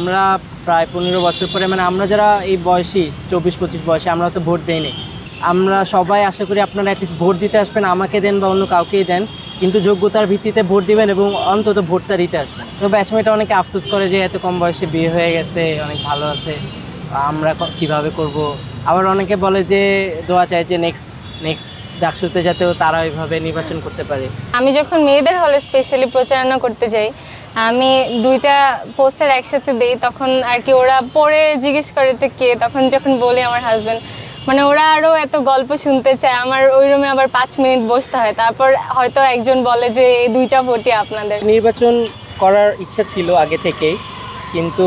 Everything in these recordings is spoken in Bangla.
আমরা প্রায় 15 বছর পরে আমরা যারা এই বয়সী 24-25 বয়সে আমরা তো ভোট দেইনি। আমরা সবাই আশা করি আপনারা অ্যাটলিস্ট ভোট দিতে আসবেন, আমাকে দেন বা অন্য কাউকেই দেন, কিন্তু যোগ্যতার ভিত্তিতে ভোট দিবেন এবং অন্তত ভোটটা দিতে আসবেন। তো ব্যাচমেটটা অনেকে আফসোস করে যে এত কম বয়সে বিয়ে হয়ে গেছে, অনেক ভালো আছে, আমরা কিভাবে করব। আবার অনেকে বলে যে দোয়া চায় যে নেক্সট ডাকসুতে যাতেও তারা ওইভাবে নির্বাচন করতে পারে। আমি যখন মেয়েদের হলে স্পেশালি প্রচারণা করতে যাই, আমি 2টা পোস্টার একসাথে দিই, তখন আর কি ওরা পরে জিজ্ঞেস করে এটা কে, তখন যখন বলি আমার হাজব্যান্ড, ওরা আরও এত গল্প শুনতে চায়। আমার ওই রুমে আবার 5 মিনিট বসতে হয়, তারপর হয়তো একজন বলে যে এই 2টা ভোটই আপনাদের। নির্বাচন করার ইচ্ছা ছিল আগে থেকেই, কিন্তু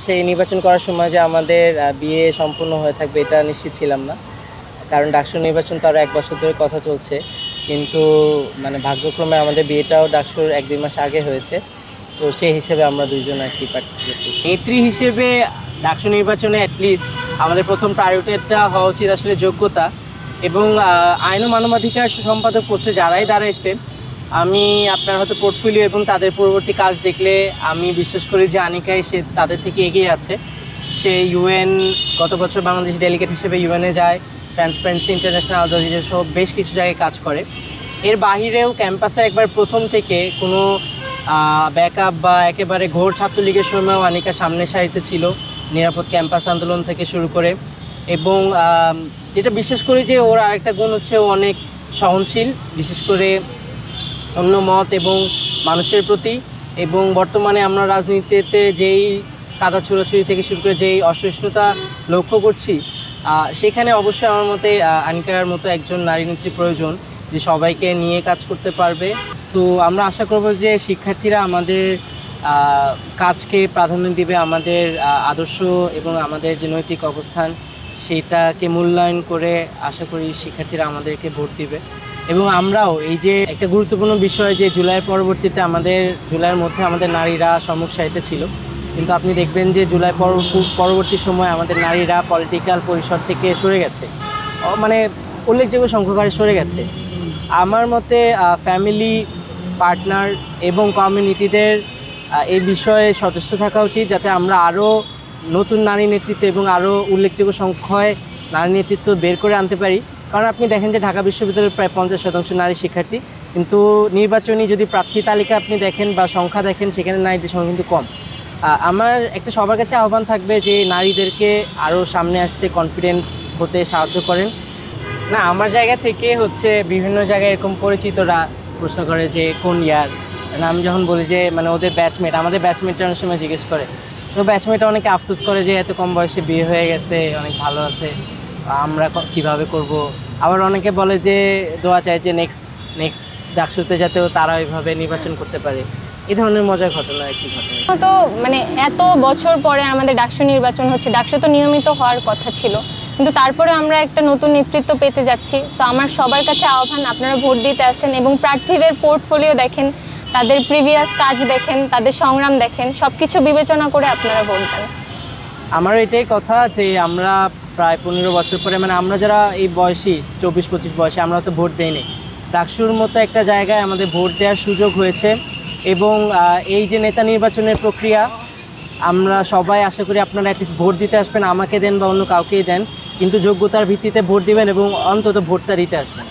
সেই নির্বাচন করার সময় যে আমাদের বিয়ে সম্পূর্ণ হয়ে থাকবে এটা নিশ্চিত ছিলাম না, কারণ ডাকসুর নির্বাচন তো আরও 1 বছর ধরে কথা চলছে। কিন্তু ভাগ্যক্রমে আমাদের বিয়েটাও ডাকসুর 1-2 মাস আগে হয়েছে, তো সেই হিসেবে আমরা দুইজন আর কি পার্টিসিপেট করছি। নেত্রী হিসেবে ডাকসু নির্বাচনে অ্যাটলিস্ট আমাদের প্রথম প্রায়োরিটিটা হওয়া উচিত আসলে যোগ্যতা, এবং আইন ও মানবাধিকার সম্পাদক পোস্টে যারাই দাঁড়াইছে, আমি আপনার হয়তো পোর্টফোলিও এবং তাদের পরবর্তী কাজ দেখলে আমি বিশ্বাস করি যে আনিকাই সে তাদের থেকে এগিয়ে আছে। সে ইউএন গত বছর বাংলাদেশ ডেলিগেট হিসেবে ইউএনে যায়, ট্রান্সপারেন্সি ইন্টারন্যাশনাল, আল জাজিরা সহ বেশ কিছু জায়গায় কাজ করে। এর বাহিরেও ক্যাম্পাসে একবার প্রথম থেকে কোনো ব্যাকআপ বা একেবারে ঘোর ছাত্রলীগের সময়ও আনিকা সামনের সারিতে ছিল, নিরাপদ ক্যাম্পাস আন্দোলন থেকে শুরু করে। এবং যেটা বিশ্বাস করি যে ওর আরেকটা গুণ হচ্ছে ও অনেক সহনশীল, বিশেষ করে অন্য মত এবং মানুষের প্রতি। এবং বর্তমানে আমরা রাজনীতিতে যেই কাদা ছোড়াছুড়ি থেকে শুরু করে যেই অসহিষ্ণুতা লক্ষ্য করছি, সেখানে অবশ্যই আমার মতে আনিকার মতো একজন নারী নেত্রী প্রয়োজন, যে সবাইকে নিয়ে কাজ করতে পারবে। তো আমরা আশা করব যে শিক্ষার্থীরা আমাদের কাজকে প্রাধান্য দিবে, আমাদের আদর্শ এবং আমাদের যে নৈতিক অবস্থান সেটাকে মূল্যায়ন করে আশা করি শিক্ষার্থীরা আমাদেরকে ভোট দিবে। এবং আমরাও এই যে একটা গুরুত্বপূর্ণ বিষয় যে জুলাইয়ের পরবর্তীতে জুলাইয়ের মধ্যে আমাদের নারীরা সম্মুখ সারিতে ছিল, কিন্তু আপনি দেখবেন যে জুলাই পরবর্তী সময় আমাদের নারীরা পলিটিক্যাল পরিসর থেকে সরে গেছে, উল্লেখযোগ্য সংখ্যক হারে সরে গেছে। আমার মতে ফ্যামিলি, পার্টনার এবং কমিউনিটিদের এই বিষয়ে সচেষ্ট থাকা উচিত, যাতে আমরা আরও নতুন নারী নেতৃত্ব এবং আরও উল্লেখযোগ্য সংখ্যায় নারী নেতৃত্ব বের করে আনতে পারি। কারণ আপনি দেখেন যে ঢাকা বিশ্ববিদ্যালয়ের প্রায় 50% নারী শিক্ষার্থী, কিন্তু নির্বাচনী যদি প্রার্থী তালিকা আপনি দেখেন বা সংখ্যা দেখেন, সেখানে নারীদের সংখ্যা কিন্তু কম। আমার একটা সবার কাছে আহ্বান থাকবে যে নারীদেরকে আরও সামনে আসতে, কনফিডেন্ট হতে সাহায্য করেন। না, আমার জায়গা থেকে বিভিন্ন জায়গায় এরকম পরিচিতরা প্রশ্ন করে যে কোন ইয়ার, আমি যখন বলি যে ওদের ব্যাচমেট, আমাদের ব্যাচমেটরা অনেক সময় জিজ্ঞেস করে, তো ব্যাচমেটটা অনেকে আফসোস করে যে এত কম বয়সে বিয়ে হয়ে গেছে, অনেক ভালো আছে, আমরা কিভাবে করব। আবার অনেকে বলে যে দোয়া চায় যে নেক্সট ডাকসুতে যাতেও তারা ওইভাবে নির্বাচন করতে পারে। এই ধরনের মজার ঘটনা কি ঘটনা তো এত বছর পরে আমাদের ডাকসু নির্বাচন হচ্ছে। ডাকসু তো নিয়মিত হওয়ার কথা ছিল, কিন্তু তারপরে আমরা একটা নতুন নেতৃত্ব পেতে যাচ্ছি। তো আমার সবার কাছে আহ্বান, আপনারা ভোট দিতে আসেন এবং প্রার্থীদের পোর্টফোলিও দেখেন, তাদের প্রিভিয়াস কাজ দেখেন, তাদের সংগ্রাম দেখেন, সব কিছু বিবেচনা করে আপনারা ভোট দেন। আমার এটাই কথা যে আমরা প্রায় 15 বছর পরে আমরা যারা এই বয়সী 24-25 বয়সে আমরা তো ভোট দেইনি, ডাকসুর মতো একটা জায়গায় আমাদের ভোট দেওয়ার সুযোগ হয়েছে। এবং এই যে নেতা নির্বাচনের প্রক্রিয়া, আমরা সবাই আশা করি আপনারা অ্যাটলিস্ট ভোট দিতে আসবেন, আমাকে দেন বা অন্য কাউকেই দেন, কিন্তু যোগ্যতার ভিত্তিতে ভোট দিবেন এবং অন্তত ভোটটা দিতে আসবেন।